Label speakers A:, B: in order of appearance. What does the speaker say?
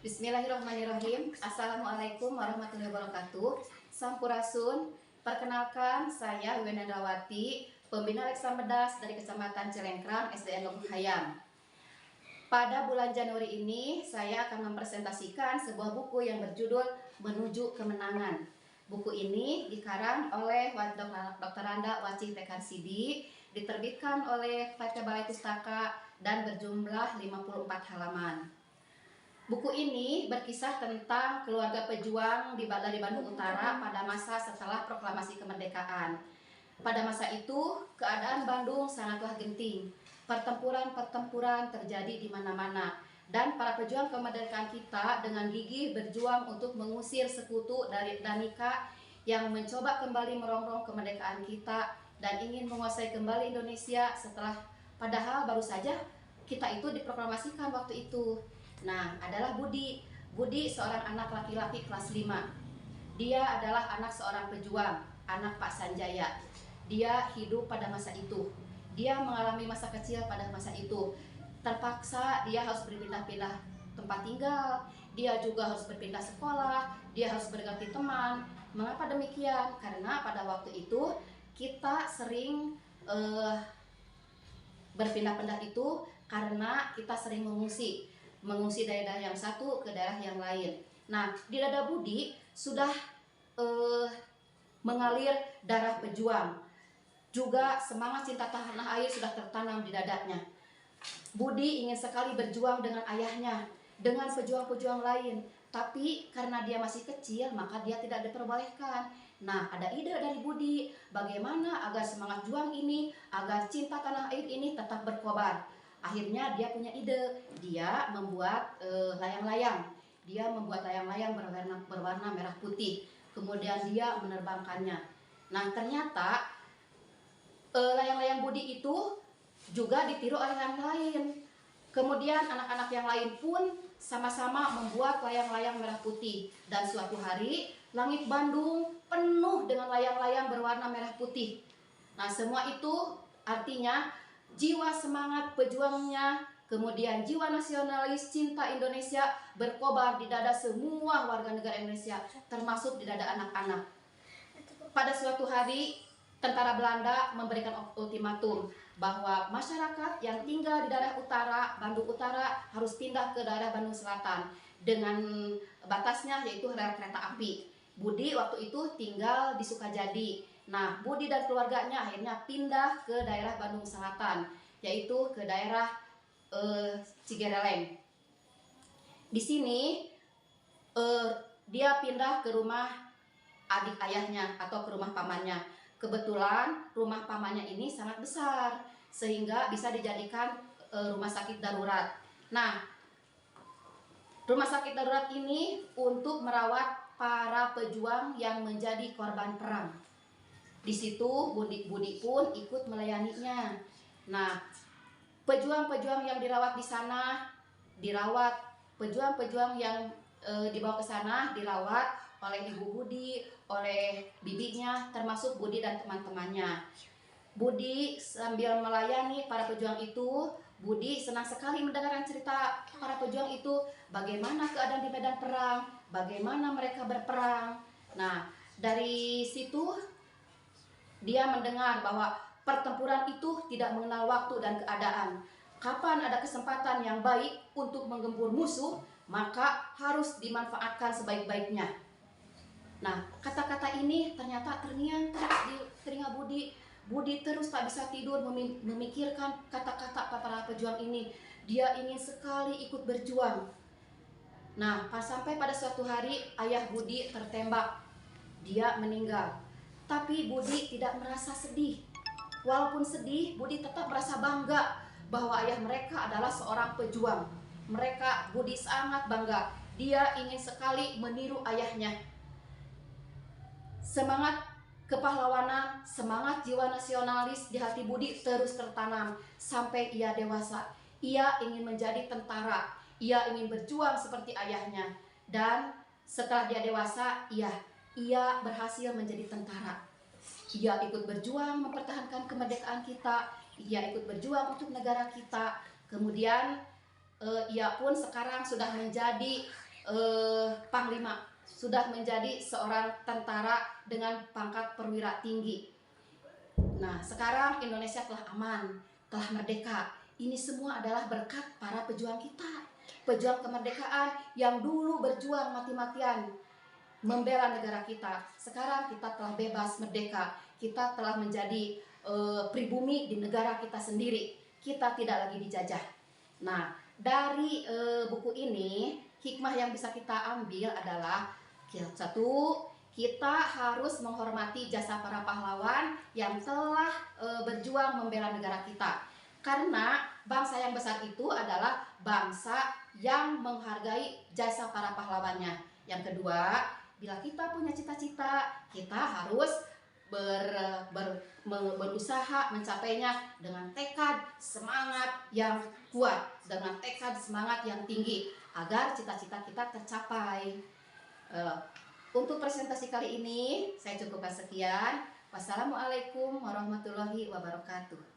A: Bismillahirrahmanirrahim. Assalamualaikum warahmatullahi wabarakatuh. Sampurasun. Perkenalkan, saya Wenendrawati, pembina Leksa Medas dari Kecamatan Cilengkrang, SDN Lubuk Hayam. Pada bulan Januari ini, saya akan mempresentasikan sebuah buku yang berjudul Menuju Kemenangan. Buku ini dikarang oleh Dr. Randa Wacih Tekarsidi, diterbitkan oleh PT Balai Pustaka dan berjumlah 54 halaman. Buku ini berkisah tentang keluarga pejuang dari Bandung Utara pada masa setelah proklamasi kemerdekaan. Pada masa itu, keadaan Bandung sangatlah genting. Pertempuran terjadi di mana-mana. Dan para pejuang kemerdekaan kita dengan gigih berjuang untuk mengusir sekutu dari Danika yang mencoba kembali merongrong kemerdekaan kita dan ingin menguasai kembali Indonesia setelah padahal baru saja kita itu diproklamasikan waktu itu. Nah, adalah Budi. Budi seorang anak laki-laki kelas 5. Dia adalah anak seorang pejuang, anak Pak Sanjaya. Dia hidup pada masa itu. Dia mengalami masa kecil pada masa itu. Terpaksa dia harus berpindah-pindah tempat tinggal. Dia juga harus berpindah sekolah. Dia harus berganti teman. Mengapa demikian? Karena pada waktu itu kita sering berpindah-pindah itu karena kita sering mengungsi daerah yang satu ke daerah yang lain. Nah, di dada Budi sudah mengalir darah pejuang. Juga semangat cinta tanah air sudah tertanam di dadanya. Budi ingin sekali berjuang dengan ayahnya, dengan pejuang-pejuang lain. Tapi karena dia masih kecil, maka dia tidak diperbolehkan. Nah, ada ide dari Budi, bagaimana agar semangat juang ini, agar cinta tanah air ini tetap berkobar. Akhirnya dia punya ide, dia membuat layang-layang. Dia membuat layang-layang berwarna merah putih. Kemudian dia menerbangkannya. Nah, ternyata layang-layang Budi itu juga ditiru oleh yang lain. Kemudian anak-anak yang lain pun sama-sama membuat layang-layang merah putih. Dan suatu hari, langit Bandung penuh dengan layang-layang berwarna merah putih. Nah, semua itu artinya jiwa semangat pejuangnya, kemudian jiwa nasionalis cinta Indonesia berkobar di dada semua warga negara Indonesia, termasuk di dada anak-anak. Pada suatu hari, tentara Belanda memberikan ultimatum bahwa masyarakat yang tinggal di daerah utara, Bandung Utara, harus pindah ke daerah Bandung Selatan dengan batasnya yaitu rel kereta api. Budi waktu itu tinggal di Sukajadi. Nah, Budi dan keluarganya akhirnya pindah ke daerah Bandung Selatan, yaitu ke daerah Cigereleng. Di sini dia pindah ke rumah adik ayahnya atau ke rumah pamannya. Kebetulan rumah pamannya ini sangat besar sehingga bisa dijadikan rumah sakit darurat. Nah, rumah sakit darurat ini untuk merawat para pejuang yang menjadi korban perang. Di situ Budi pun ikut melayaninya. Nah, pejuang-pejuang yang dirawat di sana pejuang-pejuang yang dibawa ke sana dirawat oleh Ibu Budi, oleh bibinya, termasuk Budi dan teman-temannya. Budi sambil melayani para pejuang itu, Budi senang sekali mendengarkan cerita para pejuang itu, bagaimana keadaan di medan perang, bagaimana mereka berperang. Nah, dari situ dia mendengar bahwa pertempuran itu tidak mengenal waktu dan keadaan. Kapan ada kesempatan yang baik untuk menggempur musuh, maka harus dimanfaatkan sebaik-baiknya. Nah, kata-kata ini ternyata terngiang terus di telinga Budi. Budi terus tak bisa tidur memikirkan kata-kata para pejuang ini. Dia ingin sekali ikut berjuang. Nah, sampai pada suatu hari ayah Budi tertembak. Dia meninggal. Tapi Budi tidak merasa sedih. Walaupun sedih, Budi tetap merasa bangga bahwa ayah mereka adalah seorang pejuang. Budi sangat bangga. Dia ingin sekali meniru ayahnya. Semangat kepahlawanan, semangat jiwa nasionalis di hati Budi terus tertanam sampai ia dewasa. Ia ingin menjadi tentara, ia ingin berjuang seperti ayahnya. Dan setelah dia dewasa, ia berhasil menjadi tentara. Ia ikut berjuang mempertahankan kemerdekaan kita, ia ikut berjuang untuk negara kita. Kemudian ia pun sekarang sudah menjadi panglima, sudah menjadi seorang tentara dengan pangkat perwira tinggi. Nah, sekarang Indonesia telah aman, telah merdeka. Ini semua adalah berkat para pejuang kita, pejuang kemerdekaan yang dulu berjuang mati-matian membela negara kita. Sekarang kita telah bebas, merdeka. Kita telah menjadi pribumi di negara kita sendiri. Kita tidak lagi dijajah. Nah, dari buku ini, hikmah yang bisa kita ambil adalah satu, kita harus menghormati jasa para pahlawan yang telah berjuang membela negara kita. Karena bangsa yang besar itu adalah bangsa yang menghargai jasa para pahlawannya. Yang kedua, bila kita punya cita-cita, kita harus berusaha mencapainya dengan tekad, semangat yang kuat, dengan tekad, semangat yang tinggi agar cita-cita kita tercapai. Untuk presentasi kali ini saya cukupkan sekian. Wassalamualaikum warahmatullahi wabarakatuh.